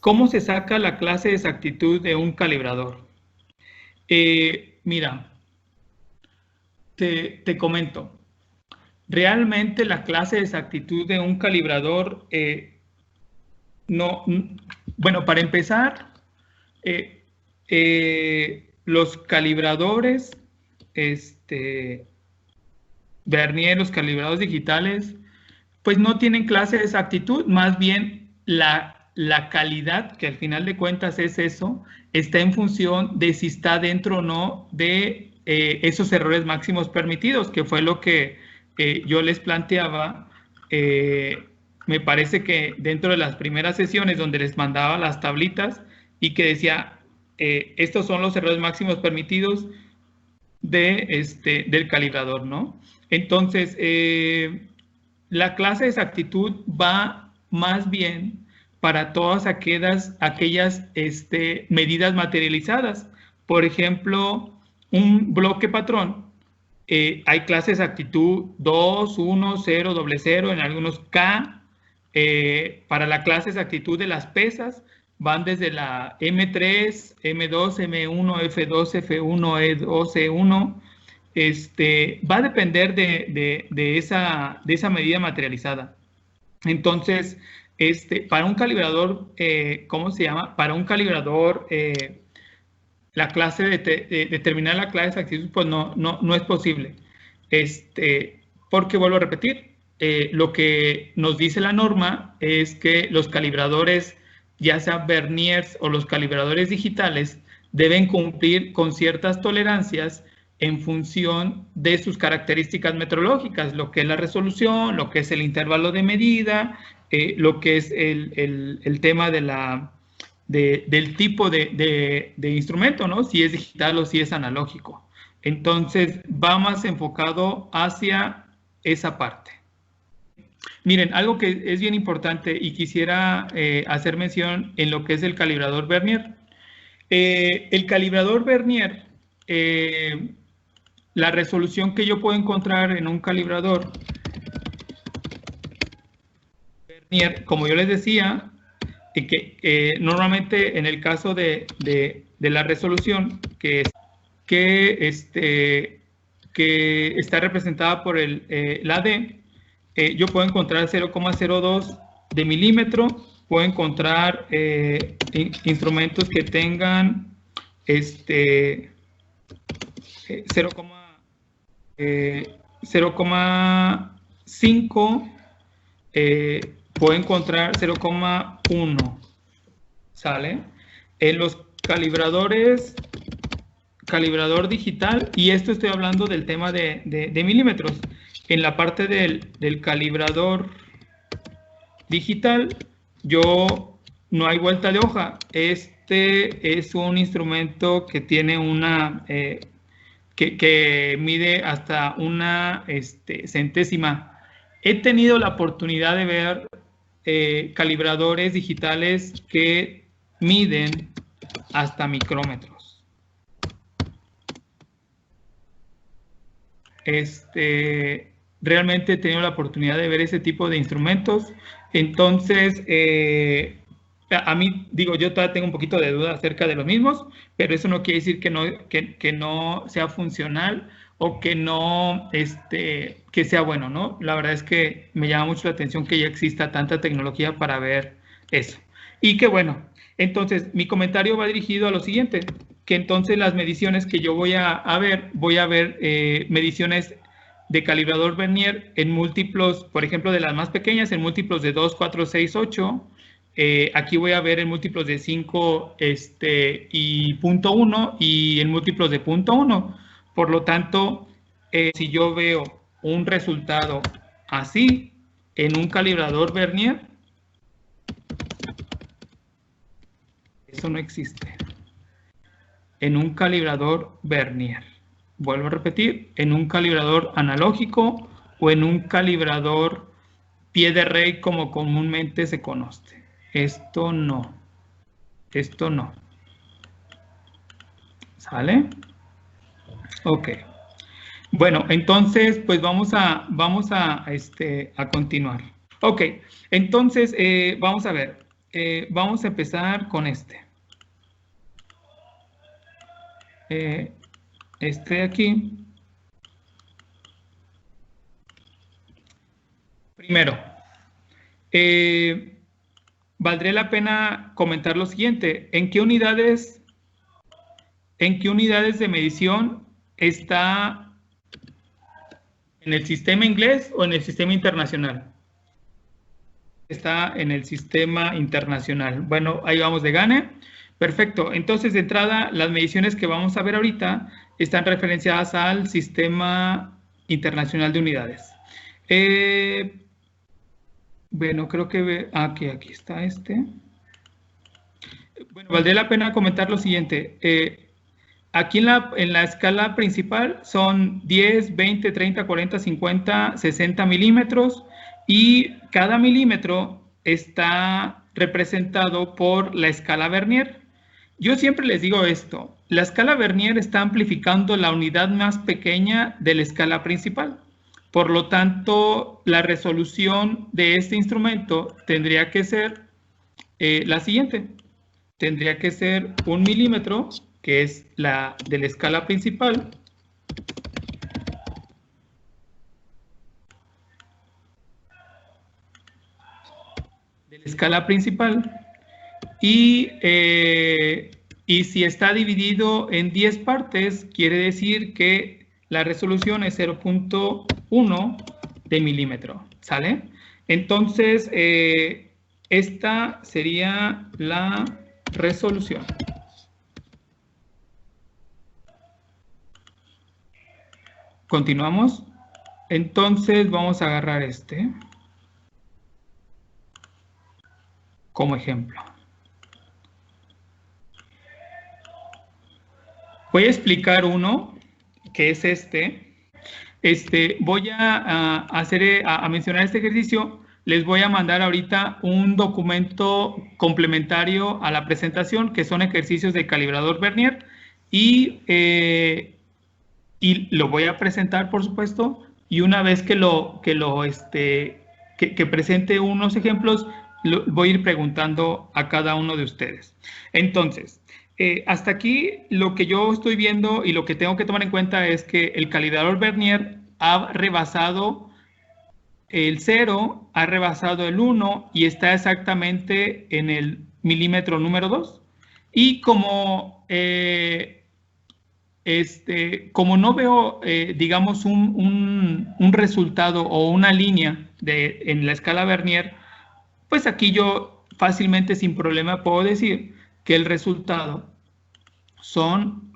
¿Cómo se saca la clase de exactitud de un calibrador? Mira, te comento. Realmente la clase de exactitud de un calibrador no, bueno, para empezar, los calibradores, Vernier, los calibradores digitales, pues no tienen clase de exactitud, más bien la calidad, que al final de cuentas es eso, está en función de si está dentro o no de esos errores máximos permitidos, que fue lo que yo les planteaba. Me parece que dentro de las primeras sesiones donde les mandaba las tablitas y que decía, estos son los errores máximos permitidos del calibrador, ¿no? Entonces, la clase de exactitud va más bien para todas aquellas medidas materializadas. Por ejemplo, un bloque patrón, hay clases de exactitud 2, 1, 0, doble 0, en algunos K. Para la clase de exactitud de las pesas, van desde la M3, M2, M1, F2, F1, E2, E1. Va a depender de esa medida materializada. Entonces, para un calibrador, ¿cómo se llama? Para un calibrador, la clase de determinar la clase de exactitud, pues no es posible. Porque vuelvo a repetir, lo que nos dice la norma es que los calibradores, ya sea Verniers o los calibradores digitales, deben cumplir con ciertas tolerancias en función de sus características metrológicas, lo que es la resolución, lo que es el intervalo de medida, lo que es el tema del tipo de instrumento, ¿no? Si es digital o si es analógico. Entonces, va más enfocado hacia esa parte. Miren, algo que es bien importante y quisiera hacer mención en lo que es el calibrador Vernier. El calibrador Vernier, la resolución que yo puedo encontrar en un calibrador Vernier, como yo les decía, que normalmente en el caso de la resolución que está representada por la D, yo puedo encontrar 0,02 de milímetro, puedo encontrar instrumentos que tengan 0,5, puedo encontrar 0,1, ¿sale? En los calibrador digital, y esto estoy hablando del tema de milímetros. En la parte del calibrador digital, no hay vuelta de hoja. Este es un instrumento que tiene que mide hasta una centésima. He tenido la oportunidad de ver calibradores digitales que miden hasta micrómetros. Realmente he tenido la oportunidad de ver ese tipo de instrumentos. Entonces, a mí, digo, yo todavía tengo un poquito de duda acerca de los mismos, pero eso no quiere decir que no sea funcional o que que sea bueno, ¿no? La verdad es que me llama mucho la atención que ya exista tanta tecnología para ver eso. Y que bueno, entonces mi comentario va dirigido a lo siguiente, que entonces las mediciones que yo voy a ver mediciones de calibrador Vernier en múltiplos, por ejemplo, de las más pequeñas, en múltiplos de 2, 4, 6, 8. Aquí voy a ver en múltiplos de 5 y 0.1 y en múltiplos de 0.1. Por lo tanto, si yo veo un resultado así en un calibrador Vernier, eso no existe. En un calibrador Vernier. Vuelvo a repetir, en un calibrador analógico o en un calibrador pie de rey como comúnmente se conoce. Esto no. Esto no. ¿Sale? Ok. Bueno, entonces, pues vamos a continuar. Ok, entonces, vamos a ver. vamos a empezar con este. Este de aquí. Primero, valdría la pena comentar lo siguiente. ¿En qué unidades de medición está en el sistema inglés o en el sistema internacional? Está en el sistema internacional. Bueno, ahí vamos de gane. Perfecto. Entonces, de entrada, las mediciones que vamos a ver ahorita están referenciadas al sistema internacional de unidades. Bueno, creo que aquí está este. Bueno, valdría la pena comentar lo siguiente. Aquí en la escala principal son 10, 20, 30, 40, 50, 60 milímetros y cada milímetro está representado por la escala Vernier. Yo siempre les digo esto, la escala Vernier está amplificando la unidad más pequeña de la escala principal. Por lo tanto, la resolución de este instrumento tendría que ser la siguiente. Tendría que ser 1 milímetro, que es la de la escala principal, y si está dividido en 10 partes, quiere decir que la resolución es 0.1 de milímetro, ¿sale? Entonces, esta sería la resolución. Continuamos. Entonces, vamos a agarrar este como ejemplo. Voy a explicar uno, que es este. Voy a mencionar este ejercicio. Les voy a mandar ahorita un documento complementario a la presentación, que son ejercicios de calibrador Vernier, y lo voy a presentar, por supuesto, y una vez que presente unos ejemplos, voy a ir preguntando a cada uno de ustedes. Entonces, hasta aquí lo que yo estoy viendo y lo que tengo que tomar en cuenta es que el calibrador Vernier ha rebasado el 0, ha rebasado el 1 y está exactamente en el milímetro número 2. Y como no veo, digamos, un resultado o una línea en la escala Vernier, pues aquí yo fácilmente, sin problema, puedo decir que el resultado son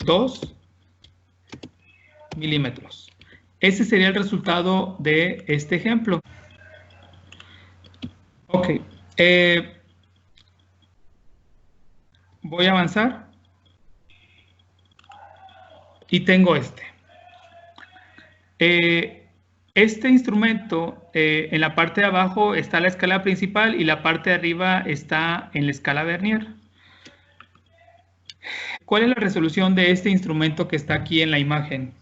2 milímetros. Ese sería el resultado de este ejemplo. Ok. Voy a avanzar. Y tengo este. Este instrumento, en la parte de abajo está la escala principal y la parte de arriba está en la escala Vernier. ¿Cuál es la resolución de este instrumento que está aquí en la imagen?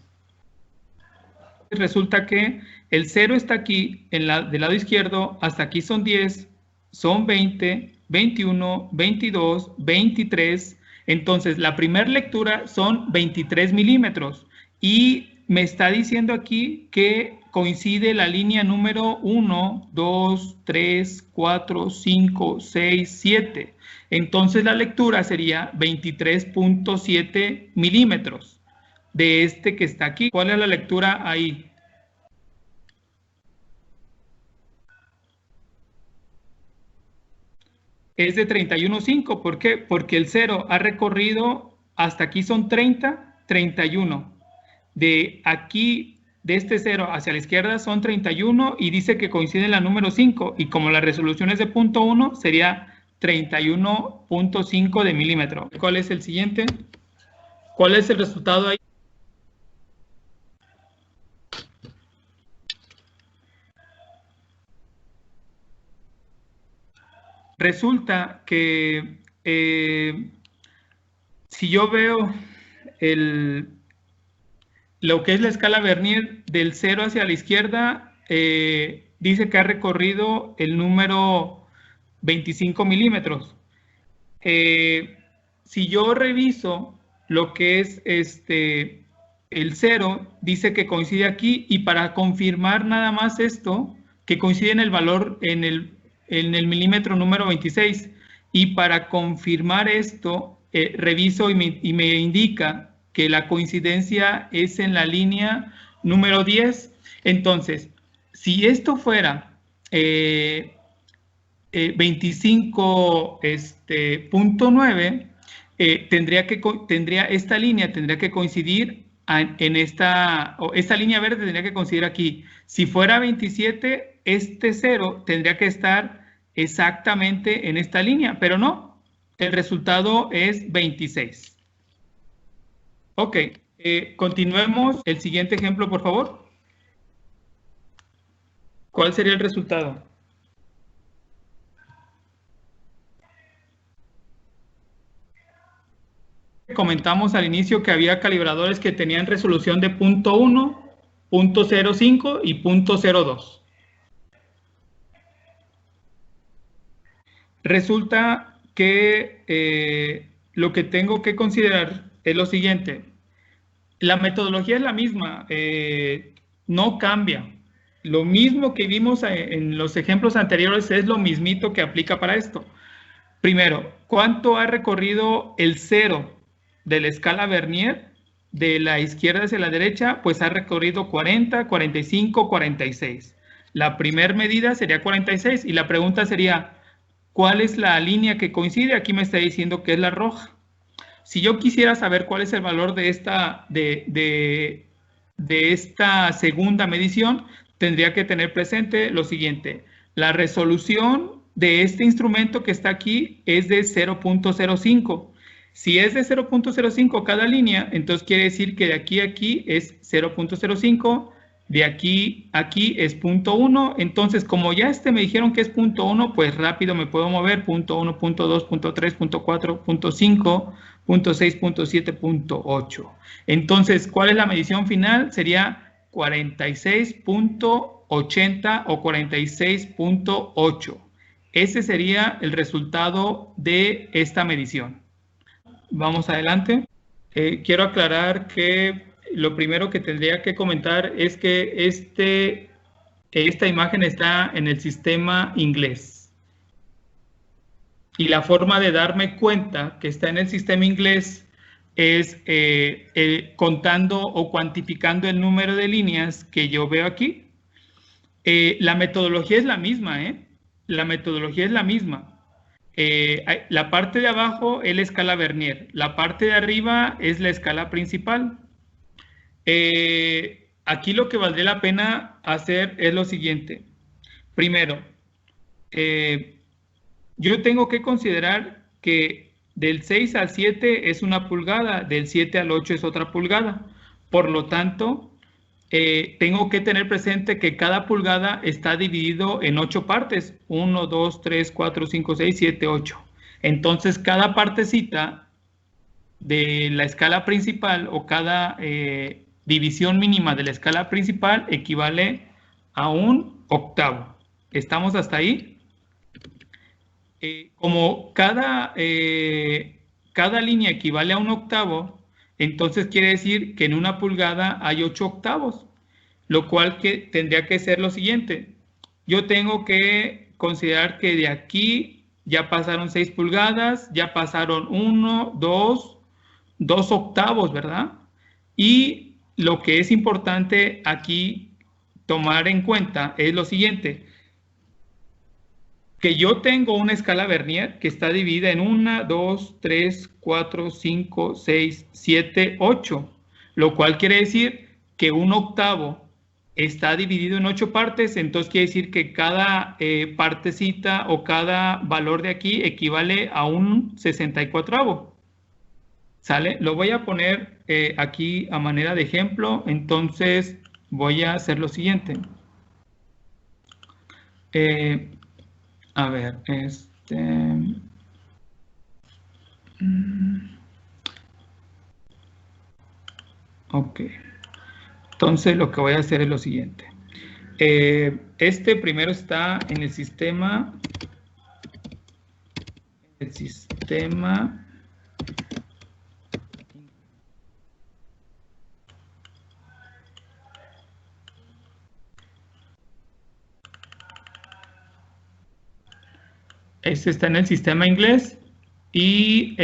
Resulta que el 0 está aquí del lado izquierdo, hasta aquí son 10, son 20, 21, 22, 23. Entonces, la primera lectura son 23 milímetros y me está diciendo aquí que coincide la línea número 1, 2, 3, 4, 5, 6, 7. Entonces, la lectura sería 23.7 milímetros de este que está aquí. ¿Cuál es la lectura ahí? Es de 31.5. ¿Por qué? Porque el 0 ha recorrido, hasta aquí son 30, 31. De aquí, de este 0 hacia la izquierda son 31 y dice que coincide en la número 5. Y como la resolución es de 0.1, sería 31.5 de milímetro. ¿Cuál es el siguiente? ¿Cuál es el resultado ahí? Resulta que si yo veo lo que es la escala Vernier del 0 hacia la izquierda, dice que ha recorrido el número 25 milímetros. Si yo reviso lo que es el 0, dice que coincide aquí, y para confirmar nada más esto, que coincide en el valor, en el milímetro número 26, y para confirmar esto, reviso y me indica que la coincidencia es en la línea número 10. Entonces, si esto fuera 25.9, esta línea tendría que coincidir en esta línea verde tendría que coincidir aquí. Si fuera 27, este 0 tendría que estar exactamente en esta línea, pero no, el resultado es 26. Ok, continuemos. El siguiente ejemplo, por favor. ¿Cuál sería el resultado? Comentamos al inicio que había calibradores que tenían resolución de 0.1, 0.05 y 0.02. Resulta que lo que tengo que considerar es lo siguiente. La metodología es la misma, no cambia. Lo mismo que vimos en los ejemplos anteriores es lo mismito que aplica para esto. Primero, ¿cuánto ha recorrido el 0 de la escala Vernier de la izquierda hacia la derecha? Pues ha recorrido 40, 45, 46. La primera medida sería 46 y la pregunta sería, ¿cuál es la línea que coincide? Aquí me está diciendo que es la roja. Si yo quisiera saber cuál es el valor de esta segunda medición, tendría que tener presente lo siguiente. La resolución de este instrumento que está aquí es de 0.05. Si es de 0.05 cada línea, entonces quiere decir que de aquí a aquí es 0.05, de aquí a aquí es 0.1. Entonces, como ya me dijeron que es 0.1, pues rápido me puedo mover 0.1, 0.2, 0.3, 0.4, 0.5, 0.6, 0.7, 0.8. Entonces, ¿cuál es la medición final? Sería 46.80 o 46.8. Ese sería el resultado de esta medición. Vamos adelante. Quiero aclarar que lo primero que tendría que comentar es que esta imagen está en el sistema inglés. Y la forma de darme cuenta que está en el sistema inglés es contando o cuantificando el número de líneas que yo veo aquí. La metodología es la misma, La metodología es la misma. La parte de abajo es la escala Vernier, la parte de arriba es la escala principal. Aquí lo que valdría la pena hacer es lo siguiente. Primero, yo tengo que considerar que del 6 al 7 es una pulgada, del 7 al 8 es otra pulgada. Por lo tanto, tengo que tener presente que cada pulgada está dividido en 8 partes. 1, 2, 3, 4, 5, 6, 7, 8. Entonces, cada partecita de la escala principal o cada división mínima de la escala principal equivale a un octavo. ¿Estamos hasta ahí? Como cada línea equivale a un octavo, entonces quiere decir que en una pulgada hay 8 octavos, lo cual tendría que ser lo siguiente. Yo tengo que considerar que de aquí ya pasaron 6 pulgadas, ya pasaron 1, 2 octavos, ¿verdad? Y lo que es importante aquí tomar en cuenta es lo siguiente, que yo tengo una escala Vernier que está dividida en 1, 2, 3, 4, 5, 6, 7, 8, lo cual quiere decir que un octavo está dividido en 8 partes, entonces quiere decir que cada partecita o cada valor de aquí equivale a un 64avo. ¿Sale? Lo voy a poner aquí a manera de ejemplo, entonces voy a hacer lo siguiente. A ver, ok. Entonces lo que voy a hacer es lo siguiente. Primero está en el sistema El sistema este está en el sistema inglés y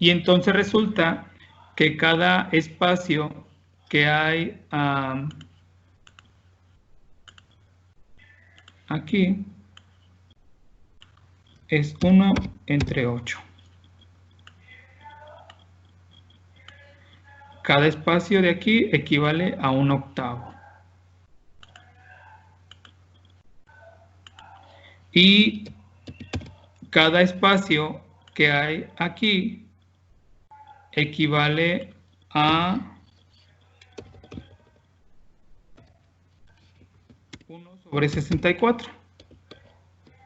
entonces resulta que cada espacio que hay aquí es 1 entre 8. Cada espacio de aquí equivale a 1/8. Y cada espacio que hay aquí equivale a 1/64.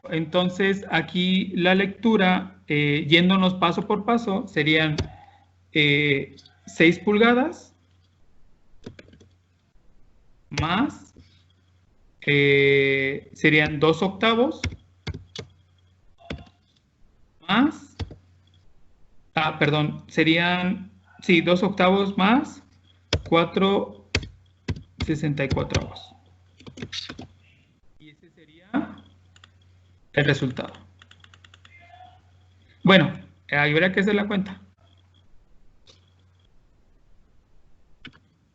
Entonces, aquí la lectura, yéndonos paso por paso, serían 6 pulgadas más, serían 2/8 más, perdón, serían, sí, 2/8 más 4/64. Y ese sería el resultado. Bueno, ahí habría que hacer la cuenta.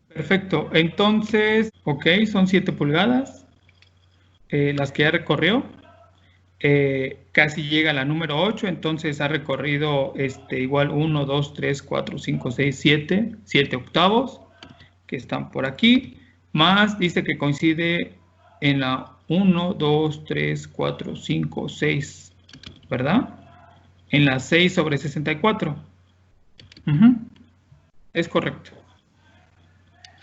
Perfecto, entonces, ok, son 7 pulgadas, las que ya recorrió. Casi llega a la número 8, entonces ha recorrido igual 1, 2, 3, 4, 5, 6, 7, 7 octavos, que están por aquí, más dice que coincide en la 1, 2, 3, 4, 5, 6, ¿verdad? En la 6/64. Es correcto.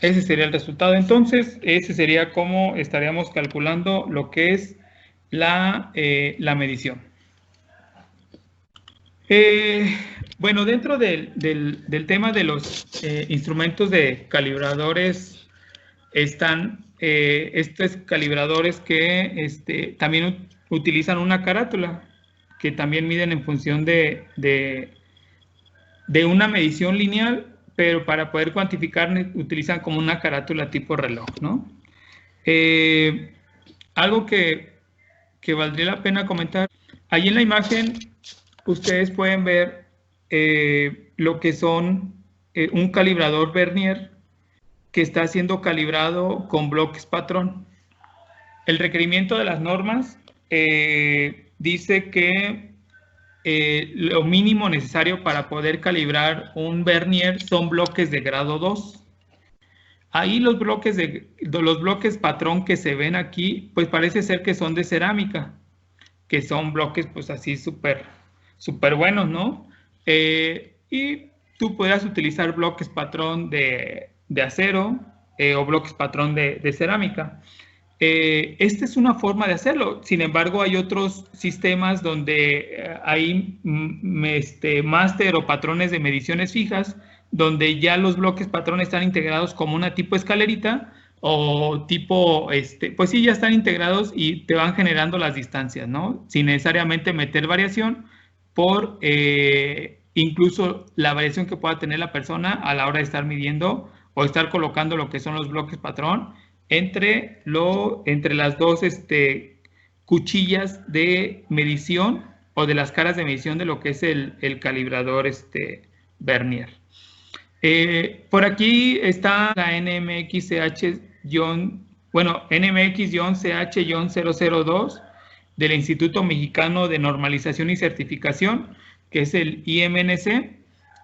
Ese sería el resultado. Entonces, ese sería cómo estaríamos calculando lo que es la medición. Bueno, dentro del tema de los instrumentos de calibradores están estos calibradores que también utilizan una carátula, que también miden en función de una medición lineal, pero para poder cuantificar utilizan como una carátula tipo reloj, ¿no? Algo que valdría la pena comentar. Ahí en la imagen ustedes pueden ver lo que son un calibrador Vernier que está siendo calibrado con bloques patrón. El requerimiento de las normas dice que lo mínimo necesario para poder calibrar un Vernier son bloques de grado 2. Ahí los bloques patrón que se ven aquí, pues parece ser que son de cerámica, que son bloques pues así súper buenos, ¿no? Y tú podrás utilizar bloques patrón de acero o bloques patrón de cerámica. Esta es una forma de hacerlo. Sin embargo, hay otros sistemas donde hay máster o patrones de mediciones fijas, donde ya los bloques patrón están integrados como una tipo escalerita o tipo, pues sí, ya están integrados y te van generando las distancias, ¿no? Sin necesariamente meter variación por incluso la variación que pueda tener la persona a la hora de estar midiendo o estar colocando lo que son los bloques patrón entre las dos cuchillas de medición o de las caras de medición de lo que es el calibrador Vernier. Por aquí está la NMX-CH-002 del Instituto Mexicano de Normalización y Certificación, que es el IMNC,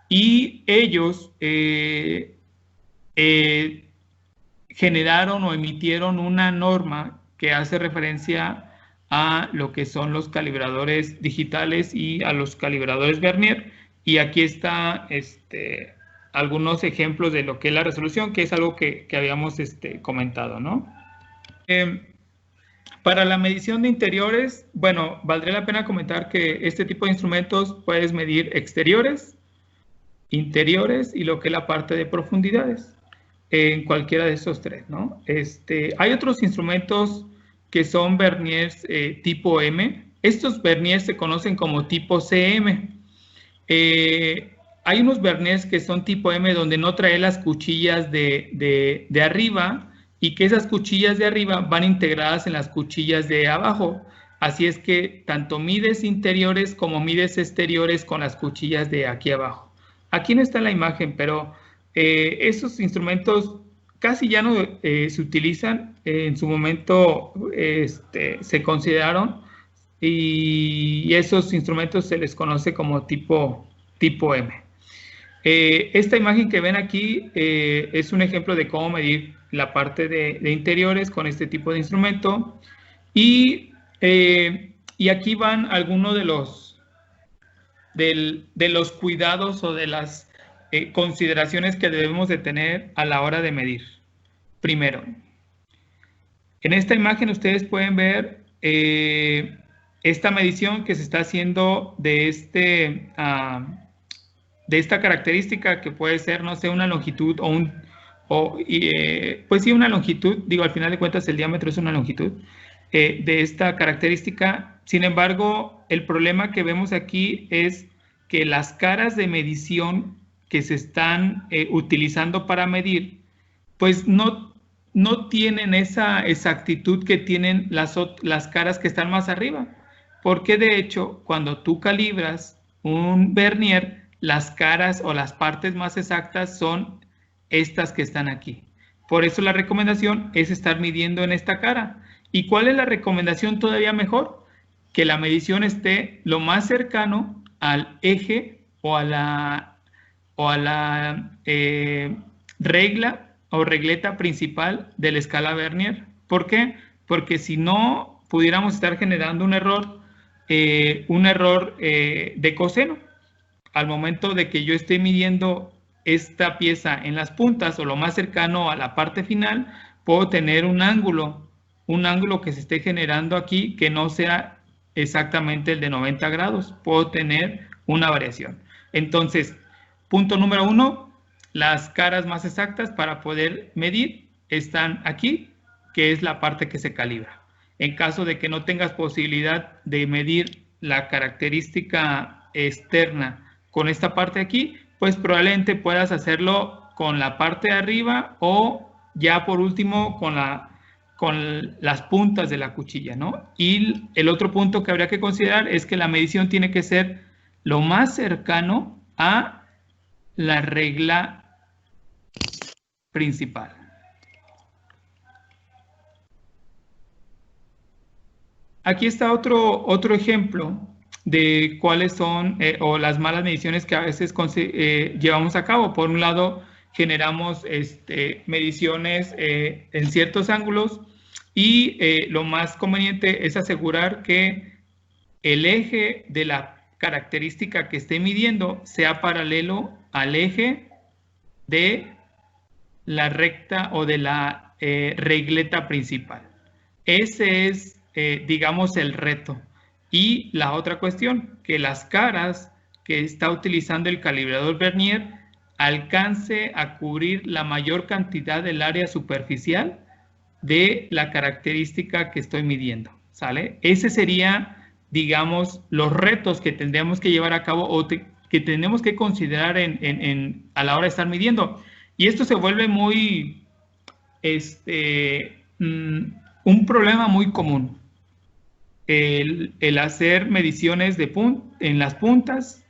y ellos generaron o emitieron una norma que hace referencia a lo que son los calibradores digitales y a los calibradores Vernier, y aquí está algunos ejemplos de lo que es la resolución, que es algo que habíamos comentado, ¿no? Para la medición de interiores, bueno, valdría la pena comentar que este tipo de instrumentos puedes medir exteriores, interiores y lo que es la parte de profundidades, en cualquiera de esos tres, ¿no? Hay otros instrumentos que son Verniers tipo M. Estos verniers se conocen como tipo CM. Hay unos verniers que son tipo M donde no trae las cuchillas de arriba y que esas cuchillas de arriba van integradas en las cuchillas de abajo. Así es que tanto mides interiores como mides exteriores con las cuchillas de aquí abajo. Aquí no está la imagen, pero esos instrumentos casi ya no se utilizan. En su momento se consideraron y esos instrumentos se les conoce como tipo M. Esta imagen que ven aquí es un ejemplo de cómo medir la parte de interiores con este tipo de instrumento. Y aquí van algunos de los cuidados o de las consideraciones que debemos de tener a la hora de medir. Primero, en esta imagen ustedes pueden ver esta medición que se está haciendo de esta característica que puede ser, no sé, una longitud pues sí, una longitud, digo, al final de cuentas el diámetro es una longitud de esta característica. Sin embargo, el problema que vemos aquí es que las caras de medición que se están utilizando para medir, pues no tienen esa exactitud que tienen las caras que están más arriba, porque de hecho, cuando tú calibras un vernier, las caras o las partes más exactas son estas que están aquí. Por eso la recomendación es estar midiendo en esta cara. ¿Y cuál es la recomendación todavía mejor? Que la medición esté lo más cercano al eje o a la regla o regleta principal de la escala Vernier. ¿Por qué? Porque si no, pudiéramos estar generando un error de coseno. Al momento de que yo esté midiendo esta pieza en las puntas o lo más cercano a la parte final, puedo tener un ángulo que se esté generando aquí que no sea exactamente el de 90 grados. Puedo tener una variación. Entonces, punto número 1, las caras más exactas para poder medir están aquí, que es la parte que se calibra. En caso de que no tengas posibilidad de medir la característica externa con esta parte aquí, pues probablemente puedas hacerlo con la parte de arriba o ya por último con las puntas de la cuchilla, ¿no? Y el otro punto que habría que considerar es que la medición tiene que ser lo más cercano a la regla principal. Aquí está otro ejemplo de cuáles son o las malas mediciones que a veces llevamos a cabo. Por un lado, generamos mediciones en ciertos ángulos y lo más conveniente es asegurar que el eje de la característica que esté midiendo sea paralelo al eje de la recta o de la regleta principal. Ese es, digamos, el reto. Y la otra cuestión, que las caras que está utilizando el calibrador Vernier alcance a cubrir la mayor cantidad del área superficial de la característica que estoy midiendo, ¿sale? Ese sería, digamos, los retos que tendríamos que llevar a cabo o que tenemos que considerar a la hora de estar midiendo. Y esto se vuelve muy, un problema muy común. El hacer mediciones en las puntas,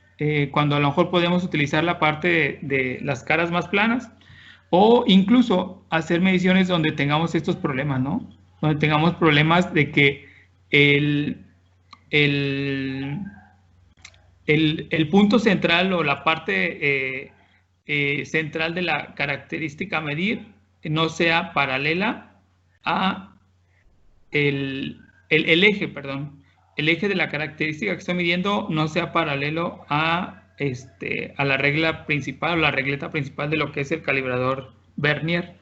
cuando a lo mejor podemos utilizar la parte de las caras más planas, o incluso hacer mediciones donde tengamos estos problemas, ¿no? Donde tengamos problemas de que el punto central o la parte central de la característica a medir no sea paralela a el eje, perdón. El eje de la característica que estoy midiendo no sea paralelo a la regla principal o la regleta principal de lo que es el calibrador Vernier.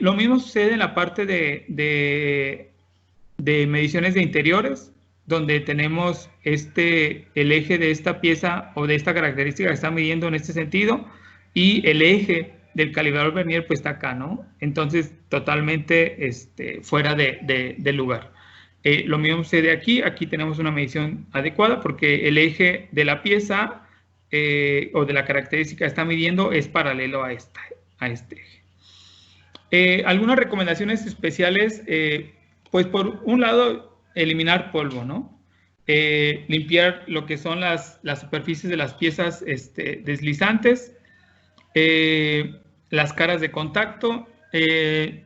Lo mismo sucede en la parte de mediciones de interiores, donde tenemos el eje de esta pieza o de esta característica que está midiendo en este sentido y el eje del calibrador Vernier pues está acá, ¿no? Entonces totalmente fuera de lugar. Lo mismo sucede aquí. Aquí tenemos una medición adecuada porque el eje de la pieza o de la característica que está midiendo es paralelo a este eje. Algunas recomendaciones especiales, pues por un lado, eliminar polvo, ¿no? Limpiar lo que son las superficies de las piezas deslizantes, las caras de contacto,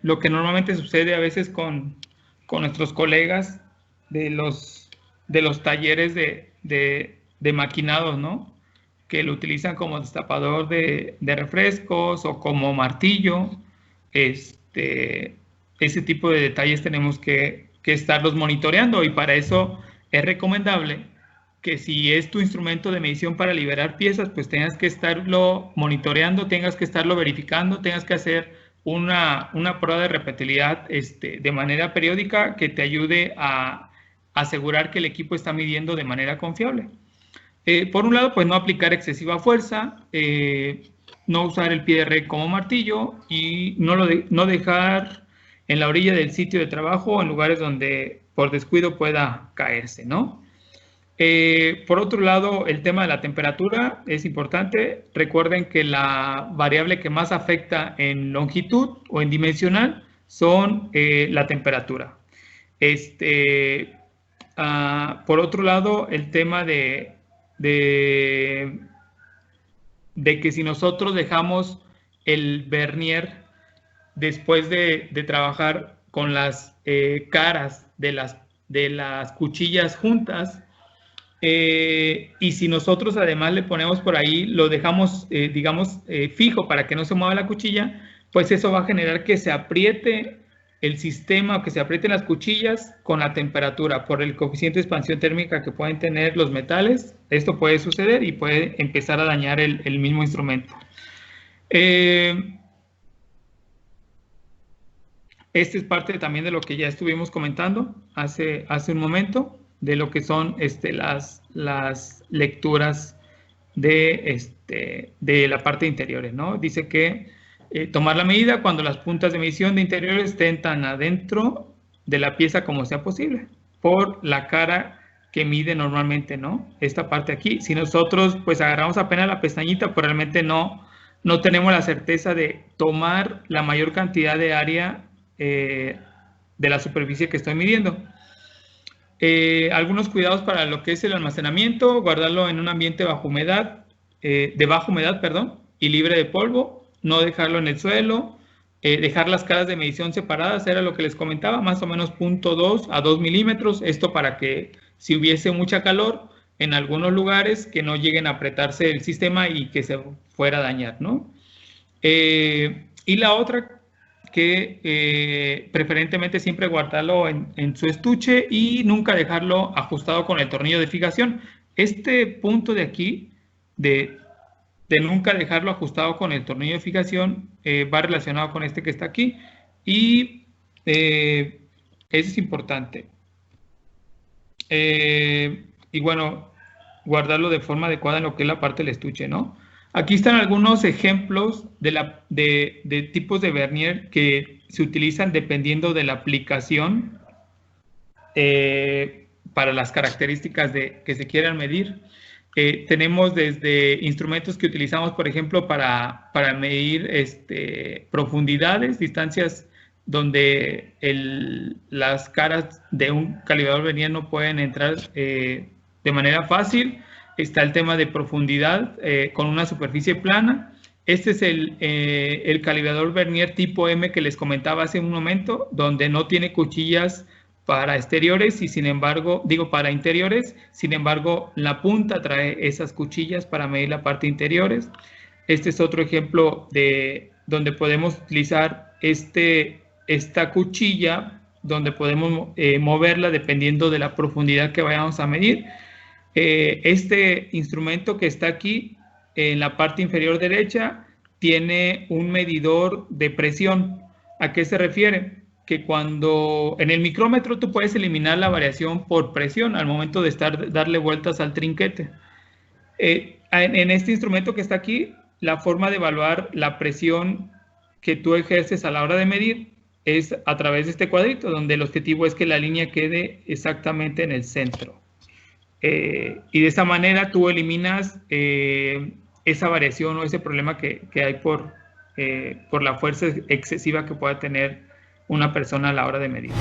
lo que normalmente sucede a veces con nuestros colegas de los talleres de maquinados, ¿no? Que lo utilizan como destapador de refrescos o como martillo. Ese tipo de detalles tenemos que estarlos monitoreando, y para eso es recomendable que si es tu instrumento de medición para liberar piezas, pues tengas que estarlo monitoreando, tengas que estarlo verificando, tengas que hacer una prueba de repetibilidad de manera periódica que te ayude a asegurar que el equipo está midiendo de manera confiable. Por un lado, pues no aplicar excesiva fuerza, no usar el pie de red como martillo y no dejar en la orilla del sitio de trabajo o en lugares donde por descuido pueda caerse, ¿no? Por otro lado, el tema de la temperatura es importante. Recuerden que la variable que más afecta en longitud o en dimensional son la temperatura. Por otro lado, el tema de que si nosotros dejamos el vernier después de trabajar con las caras de las cuchillas juntas, y si nosotros además le ponemos por ahí, lo dejamos, digamos, fijo para que no se mueva la cuchilla, pues eso va a generar que se apriete el sistema, o que se aprieten las cuchillas con la temperatura por el coeficiente de expansión térmica que pueden tener los metales. Esto puede suceder y puede empezar a dañar el mismo instrumento. Este es parte también de lo que ya estuvimos comentando hace un momento, de lo que son las lecturas de la parte de interiores, ¿no? Dice que tomar la medida cuando las puntas de medición de interiores estén tan adentro de la pieza como sea posible, por la cara que mide normalmente, ¿no? Esta parte aquí. Si nosotros pues agarramos apenas la pestañita, pues realmente no tenemos la certeza de tomar la mayor cantidad de área de la superficie que estoy midiendo. Algunos cuidados para lo que es el almacenamiento: guardarlo en un ambiente de baja humedad, y libre de polvo, no dejarlo en el suelo, dejar las caras de medición separadas, era lo que les comentaba, más o menos 0.2 a 2 milímetros, esto para que si hubiese mucha calor en algunos lugares, que no lleguen a apretarse el sistema y que se fuera a dañar, ¿no? Y la otra, que preferentemente siempre guardarlo en su estuche y nunca dejarlo ajustado con el tornillo de fijación. Este punto de aquí, de nunca dejarlo ajustado con el tornillo de fijación, va relacionado con este que está aquí, y eso es importante. Y bueno, guardarlo de forma adecuada en lo que es la parte del estuche, ¿no? Aquí están algunos ejemplos de tipos de vernier que se utilizan dependiendo de la aplicación para las características que se quieran medir. Tenemos desde instrumentos que utilizamos, por ejemplo, para medir profundidades, distancias donde las caras de un calibrador vernier no pueden entrar de manera fácil. Está el tema de profundidad con una superficie plana. Este es el calibrador vernier tipo M que les comentaba hace un momento, donde no tiene cuchillas para exteriores y sin embargo, para interiores, sin embargo la punta trae esas cuchillas para medir la parte interiores. Este es otro ejemplo de donde podemos utilizar esta cuchilla, donde podemos moverla dependiendo de la profundidad que vayamos a medir. Este instrumento que está aquí en la parte inferior derecha tiene un medidor de presión. ¿A qué se refiere? Que cuando en el micrómetro tú puedes eliminar la variación por presión al momento de darle vueltas al trinquete. En este instrumento que está aquí, la forma de evaluar la presión que tú ejerces a la hora de medir es a través de este cuadrito, donde el objetivo es que la línea quede exactamente en el centro. Y de esa manera tú eliminas esa variación o ese problema que hay por la fuerza excesiva que pueda tener una persona a la hora de medir.